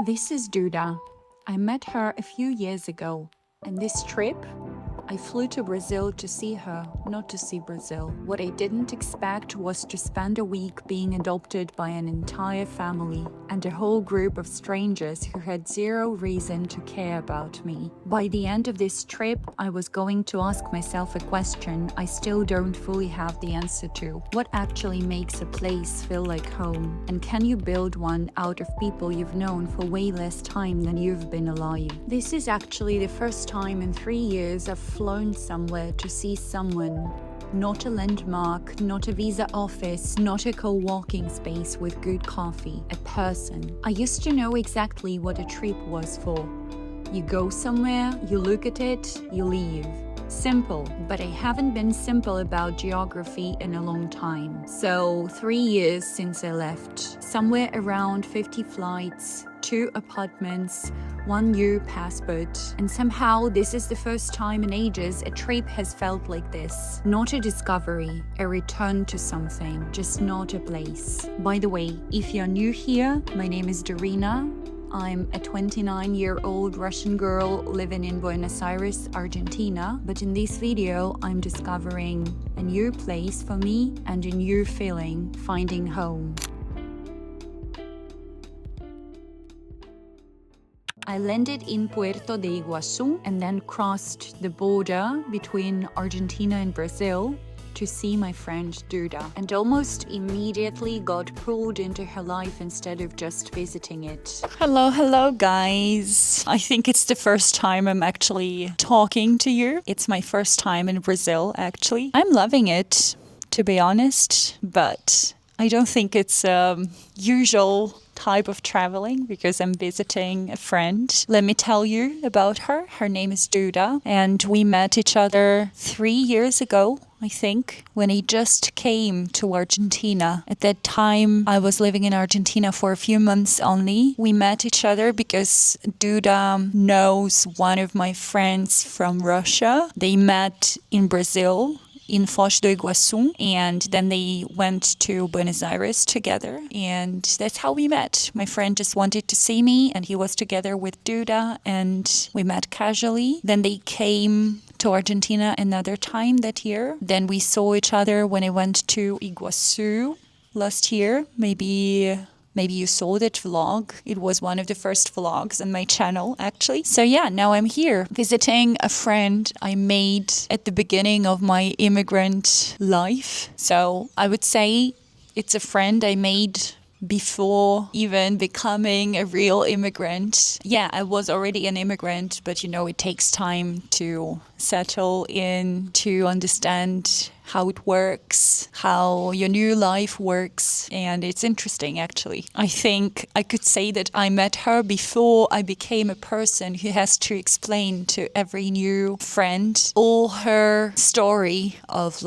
This is Duda. I met her a few years ago, and this trip, I flew to Brazil to see her, not to see Brazil. What I didn't expect was to spend a week being adopted by an entire family and a whole group of strangers who had zero reason to care about me. By the end of this trip, I was going to ask myself a question I still don't fully have the answer to. What actually makes a place feel like home? And can you build one out of people you've known for way less time than you've been alive? This is actually the first time in 3 years I've flown somewhere to see someone. Not a landmark, not a visa office, not a co-working space with good coffee. A person. I used to know exactly what a trip was for. You go somewhere, you look at it, you leave. Simple, but I haven't been simple about geography in a long time. So 3 years since I left. Somewhere around 50 flights, 2 apartments, 1 new passport. And somehow this is the first time in ages a trip has felt like this. Not a discovery, a return to something, just not a place. By the way, if you're new here, my name is Dorina. I'm a 29-year-old Russian girl living in Buenos Aires, Argentina, but in this video I'm discovering a new place for me and a new feeling, finding home. I landed in Puerto de Iguaçu and then crossed the border between Argentina and Brazil to see my friend Duda, and almost immediately got pulled into her life instead of just visiting it. Hello guys. I think it's the first time I'm actually talking to you. It's my first time in Brazil actually. I'm loving it, to be honest, but I don't think it's usual type of traveling because I'm visiting a friend. Let me tell you about her. Her name is Duda, and we met each other 3 years ago, I think, when I just came to Argentina. At that time, I was living in Argentina for a few months only. We met each other because Duda knows one of my friends from Russia. They met in Brazil, in Foz do Iguaçu, and then they went to Buenos Aires together, and that's how we met. My friend just wanted to see me, and he was together with Duda, and we met casually. Then they came to Argentina another time that year. Then we saw each other when I went to Iguaçu last year. Maybe you saw that vlog. It was one of the first vlogs on my channel, actually. So yeah, now I'm here visiting a friend I made at the beginning of my immigrant life. So I would say it's a friend I made before even becoming a real immigrant. Yeah, I was already an immigrant, but it takes time to settle in, to understand how it works, how your new life works, and it's interesting actually. I think I could say that I met her before I became a person who has to explain to every new friend all her story of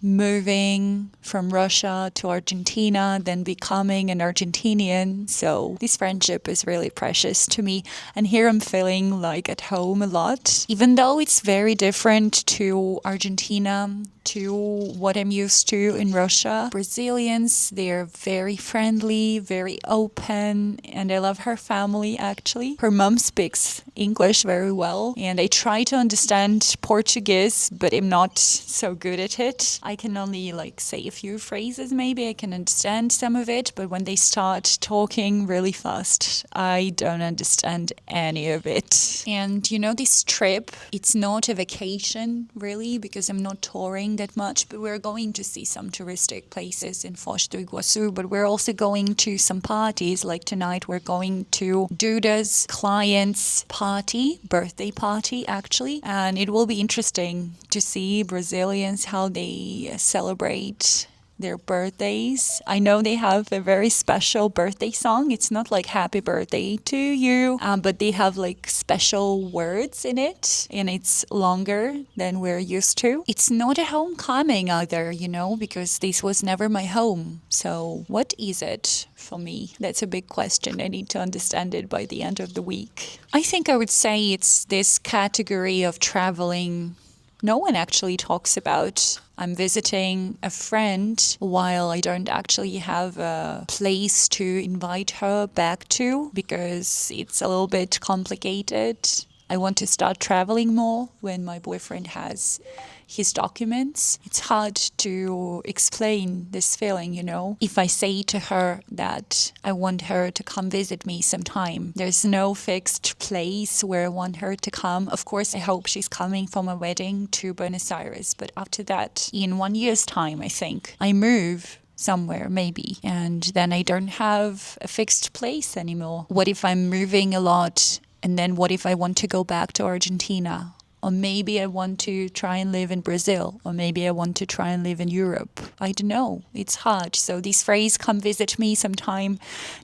moving from Russia to Argentina, then becoming an Argentinian. So this friendship is really precious to me. And here I'm feeling like at home a lot, even though it's very different to Argentina, to what I'm used to in Russia. Brazilians, they're very friendly, very open, and I love her family actually. Her mom speaks English very well, and I try to understand Portuguese, but I'm not so good at it. I can only say a few phrases, maybe I can understand some of it, but when they start talking really fast, I don't understand any of it. And this trip, it's not a vacation really, because I'm not touring that much, but we're going to see some touristic places in Foz do Iguaçu, but we're also going to some parties. Like tonight we're going to Duda's client's party, birthday party actually, and it will be interesting to see Brazilians, how they celebrate their birthdays. I know they have a very special birthday song. It's not like happy birthday to you, but they have special words in it, and it's longer than we're used to. It's not a homecoming either, because this was never my home. So what is it for me? That's a big question. I need to understand it by the end of the week. I think I would say it's this category of traveling no one actually talks about. I'm visiting a friend while I don't actually have a place to invite her back to because it's a little bit complicated. I want to start traveling more when my boyfriend has his documents. It's hard to explain this feeling, you know. If I say to her that I want her to come visit me sometime, there's no fixed place where I want her to come. Of course, I hope she's coming for my wedding to Buenos Aires, but after that, in 1 year's time, I think, I move somewhere maybe, and then I don't have a fixed place anymore. What if I'm moving a lot? And then what if I want to go back to Argentina? Or maybe I want to try and live in Brazil. Or maybe I want to try and live in Europe. I don't know. It's hard. So this phrase, come visit me sometime,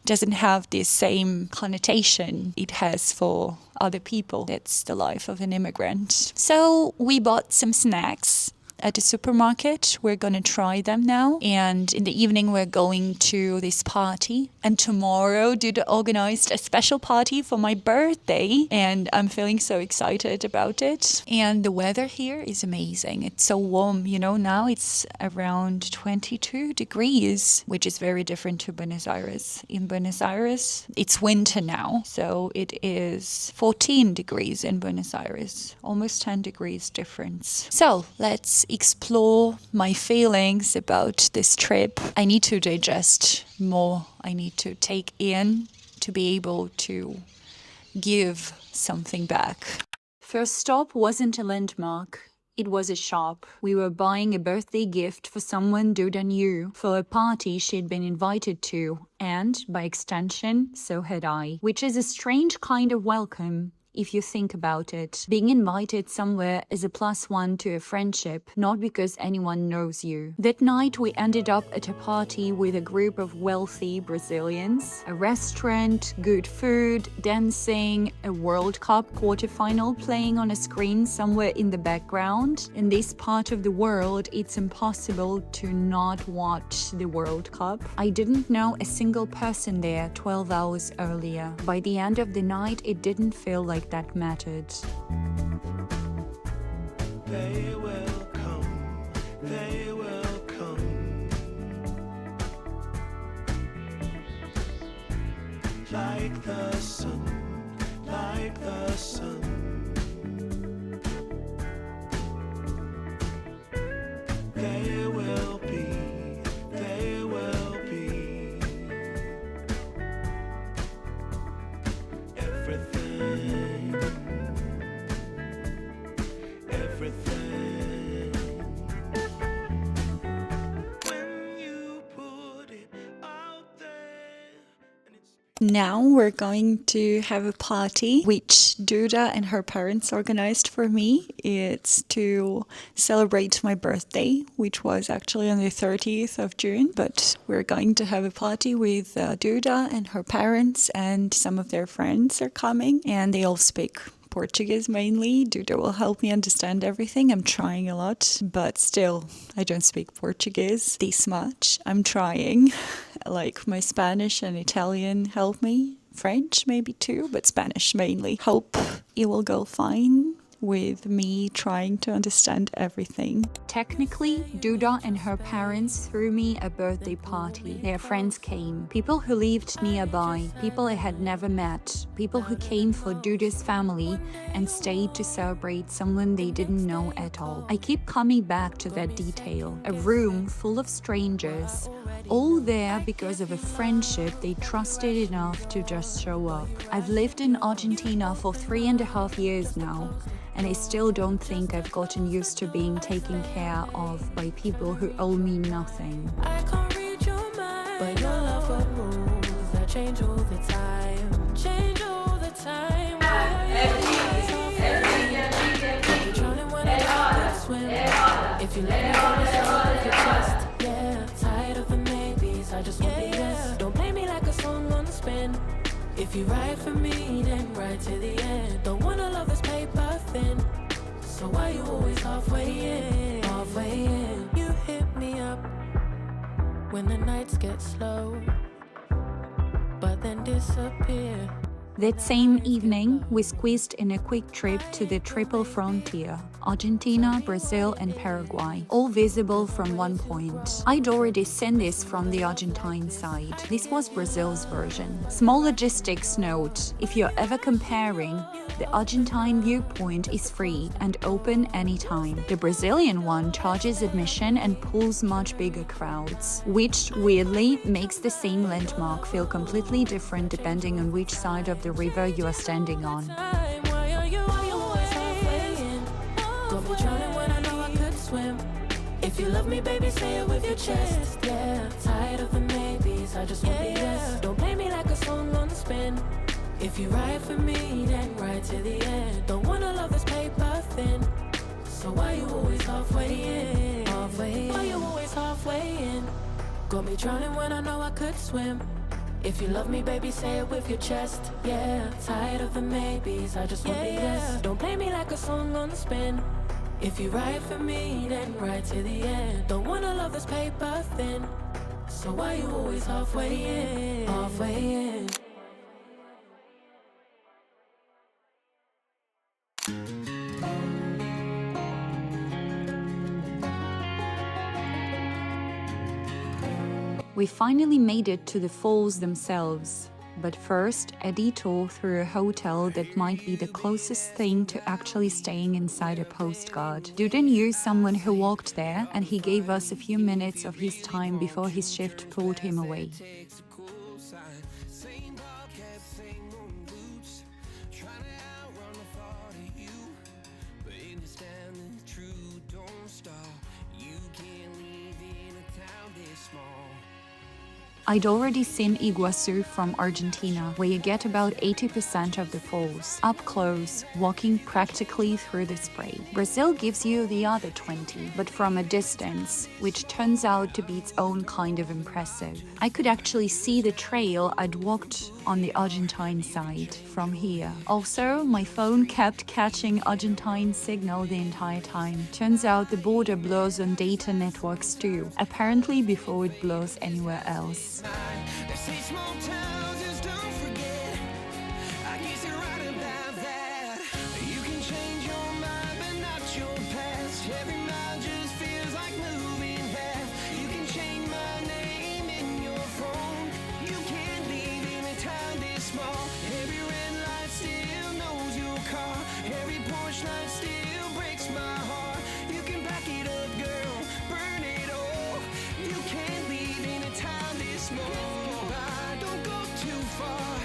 doesn't have the same connotation it has for other people. That's the life of an immigrant. So we bought some snacks at the supermarket. We're going to try them now. And in the evening, we're going to this party. And tomorrow, Duda organized a special party for my birthday. And I'm feeling so excited about it. And the weather here is amazing. It's so warm. You know, now it's around 22 degrees, which is very different to Buenos Aires. In Buenos Aires, it's winter now. So it is 14 degrees in Buenos Aires. Almost 10 degrees difference. So let's explore my feelings about this trip. I need to digest more. I need to take in to be able to give something back. First stop wasn't a landmark. It was a shop. We were buying a birthday gift for someone Duda knew, for a party she'd been invited to, and, by extension, so had I. Which is a strange kind of welcome, if you think about it. Being invited somewhere is a +1 to a friendship, not because anyone knows you. That night we ended up at a party with a group of wealthy Brazilians, a restaurant, good food, dancing, a World Cup quarterfinal playing on a screen somewhere in the background. In this part of the world, it's impossible to not watch the World Cup. I didn't know a single person there 12 hours earlier. By the end of the night, it didn't feel like that mattered. They will come, they will come. Like the sun, like the sun. They will be, they will be. Everything. Everything. When you put it out there and it's Now we're going to have a party which Duda and her parents organized for me. It's to celebrate my birthday, which was actually on the 30th of June. But we're going to have a party with Duda and her parents, and some of their friends are coming, and they all speak Portuguese mainly. Duda will help me understand everything. I'm trying a lot, but still, I don't speak Portuguese this much. I'm trying. Like my Spanish and Italian help me. French maybe too, but Spanish mainly. Hope it will go fine with me trying to understand everything. Technically, Duda and her parents threw me a birthday party. Their friends came. People who lived nearby. People I had never met. People who came for Duda's family and stayed to celebrate someone they didn't know at all. I keep coming back to that detail. A room full of strangers, all there because of a friendship they trusted enough to just show up. I've lived in Argentina for 3.5 years now, and I still don't think I've gotten used to being taken care of by people who owe me nothing. I can't read your mind, but your love for moves that change all the time. Change all the time. If you let me go, it's your chest. Yeah, tired of the maybes. I just want the yes. Don't play me like a song on spin. If you ride for me, then ride to the end. Don't wanna love this paper thin. So why you always halfway in? Halfway in. You hit me up when the nights get slow, but then disappear. That same evening, we squeezed in a quick trip to the Triple Frontier. Argentina, Brazil, and Paraguay, all visible from one point. I'd already seen this from the Argentine side. This was Brazil's version. Small logistics note: if you're ever comparing, the Argentine viewpoint is free and open anytime. The Brazilian one charges admission and pulls much bigger crowds, which weirdly makes the same landmark feel completely different depending on which side of the river you are standing on. Why are you always halfway in? Got me drowning when I know I could swim. If you love me, baby, say it with your chest. Yeah, tired of the maybes, I just want the yes. Don't play me like a song on spin. If you ride for me, then ride to the end. Don't wanna love this paper thin. So why you always halfway in? Why you always halfway in? Got me drowning when I know I could swim. If you love me, baby, say it with your chest. Yeah, tired of the maybes, I just want the yes. Don't play me like a song on spin. If you ride for me, then ride to the end. Don't wanna love this paper thin. So why you always halfway in? Halfway in. We finally made it to the falls themselves, but first a detour through a hotel that might be the closest thing to actually staying inside a postcard. Duda knew someone who worked there, and he gave us a few minutes of his time before his shift pulled him away. I'd already seen Iguaçu from Argentina, where you get about 80% of the falls, up close, walking practically through the spray. Brazil gives you the other 20, but from a distance, which turns out to be its own kind of impressive. I could actually see the trail I'd walked on the Argentine side from here. Also, my phone kept catching Argentine signal the entire time. Turns out the border blurs on data networks too, apparently before it blurs anywhere else. They say small towns just don't forget. I guess you're right about that. You can change your mind, but not your past. Every mile just feels like moving half. You can change my name in your phone. You can't leave in a town this small. Every red light still knows your car. Every porch light still breaks my heart. You can back it up, girl, burn it all. You can't leave in a town this small. Don't go too far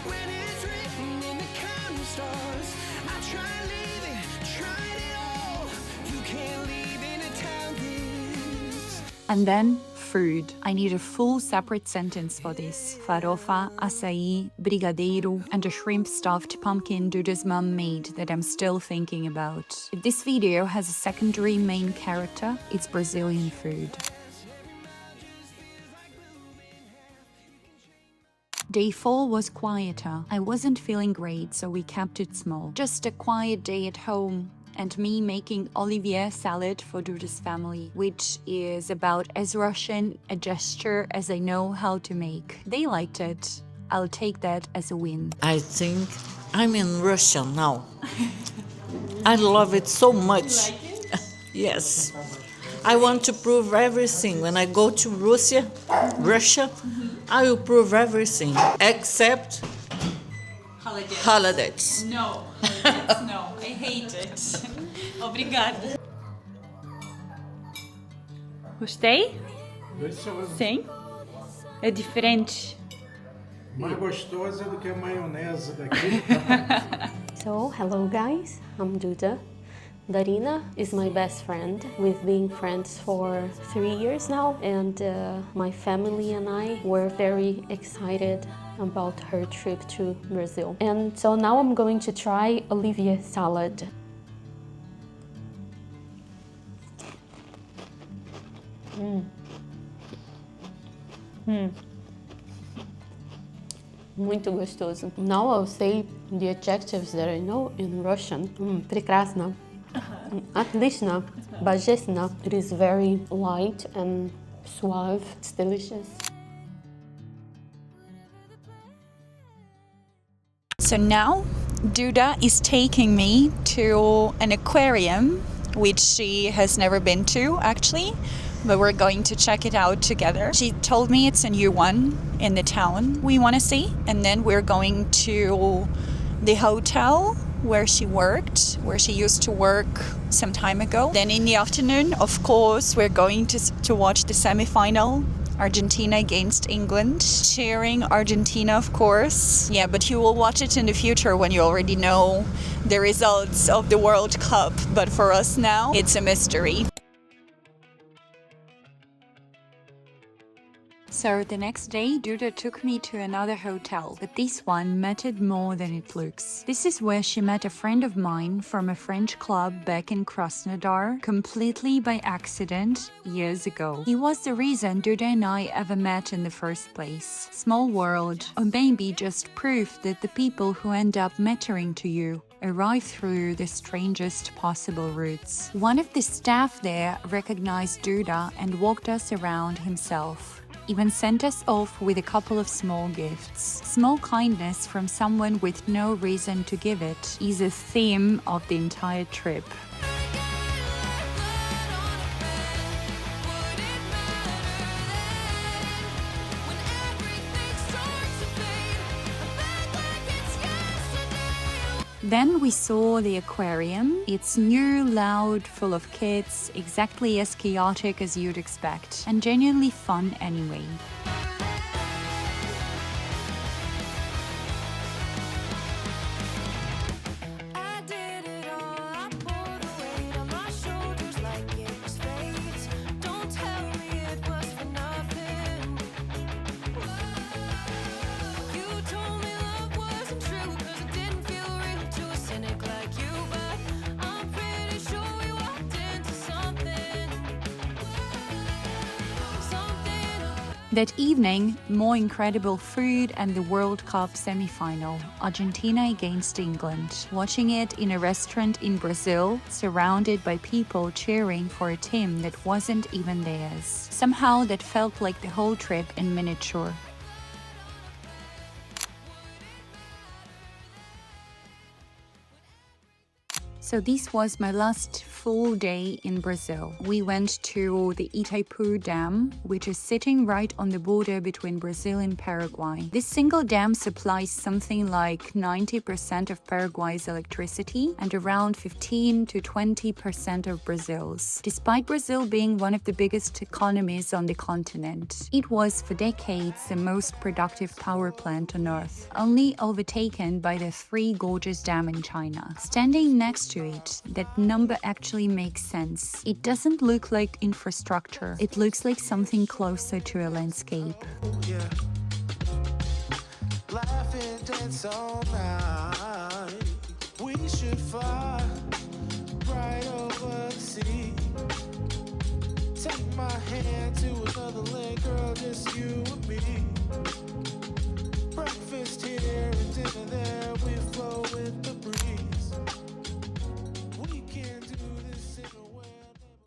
when it's written in the counting stars. I try leaving, tried it all. You can't leave in a town this. And then food. I need a full separate sentence for this. Farofa, açaí, brigadeiro, and a shrimp-stuffed pumpkin Duda's mum made that I'm still thinking about. If this video has a secondary main character, it's Brazilian food. Day 4 was quieter. I wasn't feeling great, so we kept it small. Just a quiet day at home, and me making Olivier salad for Duda's family, which is about as Russian a gesture as I know how to make. They liked it. I'll take that as a win. I think I'm in Russia now. I love it so much. Yes. I want to prove everything. When I go to Russia, I will prove everything except holidays. No, holidays, no. I hate it. Obrigada. Gostei? Delicioso. Sim? É diferente. Mais gostosa do que a maionese daqui. So, hello guys, I'm Duda. Darina is my best friend. We've been friends for 3 years now, and my family and I were very excited about her trip to Brazil. And so now I'm going to try Olivier salad. Muito gostoso. Now I'll say the adjectives that I know in Russian. Прекрасно. Отлично. Божественно. It is very light and suave. It's delicious. So now Duda is taking me to an aquarium, which she has never been to actually, but we're going to check it out together. She told me it's a new one in the town we want to see, and then we're going to the hotel where she used to work some time ago. Then in the afternoon, of course, we're going to watch the semifinal, Argentina against England. Cheering Argentina, of course. Yeah, but you will watch it in the future when you already know the results of the World Cup. But for us now, it's a mystery. So the next day, Duda took me to another hotel, but this one mattered more than it looks. This is where she met a friend of mine from a French club back in Krasnodar, completely by accident, years ago. He was the reason Duda and I ever met in the first place. Small world, or maybe just proof that the people who end up mattering to you arrive through the strangest possible routes. One of the staff there recognized Duda and walked us around himself. Even sent us off with a couple of small gifts. Small kindness from someone with no reason to give it is a theme of the entire trip. Then we saw the aquarium. It's new, loud, full of kids, exactly as chaotic as you'd expect, and genuinely fun anyway. I did it all, I pulled the weight on my shoulders like it was fate. Don't tell me it was for nothing. You told me love wasn't true, 'cause it didn't feel real to a cynic like you. But I'm pretty sure we walked into something. That evening, more incredible food and the World Cup semi-final, Argentina against England. Watching it in a restaurant in Brazil, surrounded by people cheering for a team that wasn't even theirs. Somehow that felt like the whole trip in miniature. So this was my last full day in Brazil. We went to the Itaipu Dam, which is sitting right on the border between Brazil and Paraguay. This single dam supplies something like 90% of Paraguay's electricity and around 15 to 20% of Brazil's. Despite Brazil being one of the biggest economies on the continent, it was for decades the most productive power plant on Earth, only overtaken by the Three Gorges Dam in China. Standing next to it, that number actually makes sense. It doesn't look like infrastructure. It looks like something closer to a landscape. Yeah. Laugh and dance all night. We should fly right over the sea. Take my hand to another lake, girl, just you and me. Breakfast here and dinner there, we flow with the breeze. We can do this in a way.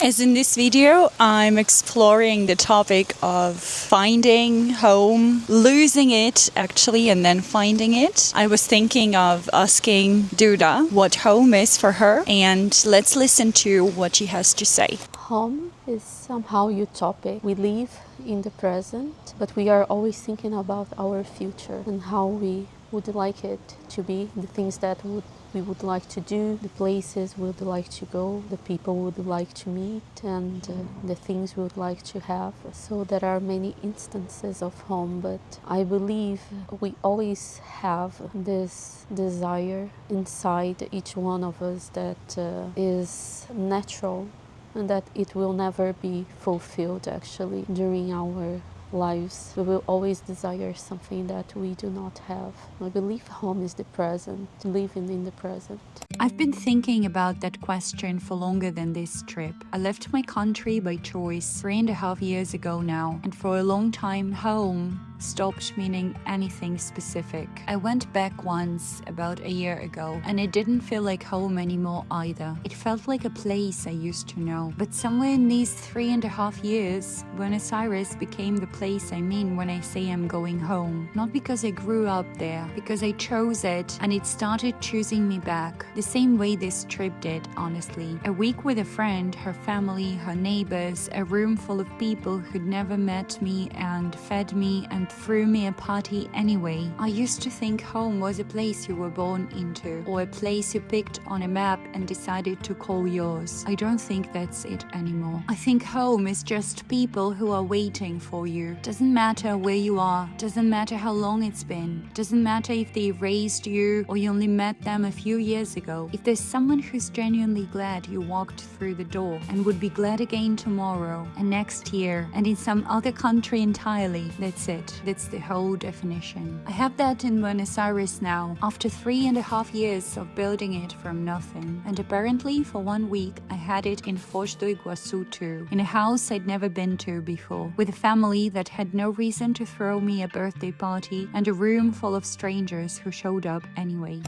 As in this video, I'm exploring the topic of finding home, losing it actually, and then finding it. I was thinking of asking Duda what home is for her, and let's listen to what she has to say. Home is somehow utopic. We live in the present, but we are always thinking about our future and how we would like it to be, the things that we would like to do, the places we would like to go, the people we would like to meet, and the things we would like to have. So there are many instances of home, but I believe we always have this desire inside each one of us that is natural and that it will never be fulfilled actually during our lives. We will always desire something that we do not have. I believe home is the present, living in the present. I've been thinking about that question for longer than this trip. I left my country by choice 3.5 years ago now, and for a long time home stopped meaning anything specific. I went back once about a year ago, and it didn't feel like home anymore either. It felt like a place I used to know. But somewhere in these 3.5 years, Buenos Aires became the place I mean when I say I'm going home. Not because I grew up there, because I chose it and it started choosing me back. The same way this trip did, honestly. A week with a friend, her family, her neighbors, a room full of people who'd never met me and fed me and threw me a party anyway. I used to think home was a place you were born into, or a place you picked on a map and decided to call yours. I don't think that's it anymore. I think home is just people who are waiting for you. Doesn't matter where you are, doesn't matter how long it's been, doesn't matter if they raised you or you only met them a few years ago. If there's someone who's genuinely glad you walked through the door and would be glad again tomorrow and next year and in some other country entirely, that's it. That's the whole definition. I have that in Buenos Aires now, after 3.5 years of building it from nothing. And apparently for 1 week I had it in Foz do Iguaçu too, in a house I'd never been to before, with a family that had no reason to throw me a birthday party and a room full of strangers who showed up anyway.